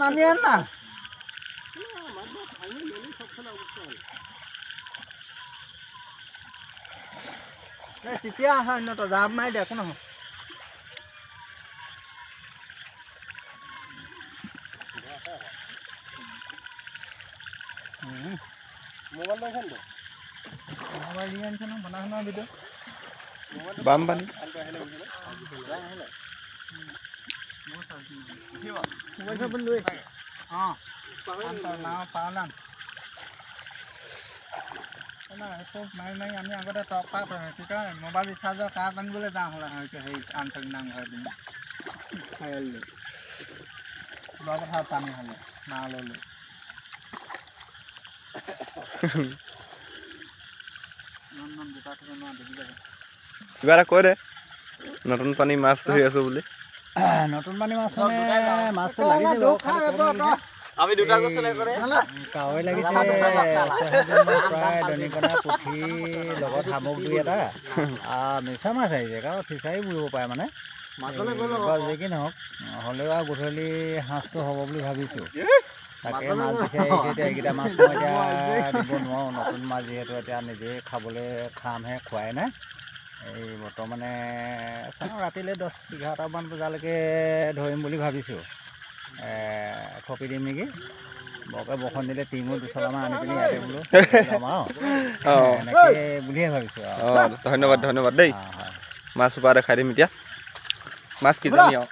নামিয়ে না তেতিয়া হয় ন তই জাপ মাৰি দে একো নহয় মোবাইল আনিছে ন বনা শুনা ভিডিঅ' বানপানী মোবাইল লৈ অঁ পালাম মাৰি মাৰি আমি আগতে টকা কি কয় মোবাইল ৰিচাৰ্জৰ কাৰ্ড আনিবলৈ যাওঁ হ'লে হেৰি আন্তৰিক নামঘৰ পিনে চাৰিআলিলৈ যোৱা কথা পানী হ'লে নাৱলৈ কিবা এটা কৈ দে নতুন পানী মাছ ধৰি আছো বুলি নতুন পানী মাছ মানে মাছটো লাগিছে আমি দুটা গছলে কৰে কাৱৈ লাগিছে প্ৰায় দনিকণা পুঠি লগত শামুক দুই এটা মিছা মাছ আহিছে কাৰণ ফিচাৰী বুৰিব পাৰে মানে যি কি নহওক হ'লেও আৰু গধূলি সাঁজটো হ'ব বুলি ভাবিছোঁ তাকে মাছ বিচাৰি আহিছে এতিয়া এইকেইটা মাছ মই এতিয়া দিব নোৱাৰোঁ নতুন মাছ যিহেতু এতিয়া নিজে খাবলৈ খামহে খোৱাই নাই এই বৰ্তমানে চাওঁ ৰাতিলৈ 10-11টামান বজালৈকে ধৰিম বুলি ভাবিছোঁ খপি দিম নেকি বৰকৈ বৰষুণ দিলে টিঙো দুচলামান আনি পিনি ইয়াতে বোলো ল'ম আৰু এনেকৈ বুলিয়ে ভাবিছোঁ অঁ ধন্যবাদ ধন্যবাদ দেই মাছ পৰা দেখাই দিম এতিয়া মাছ কিজানি আৰু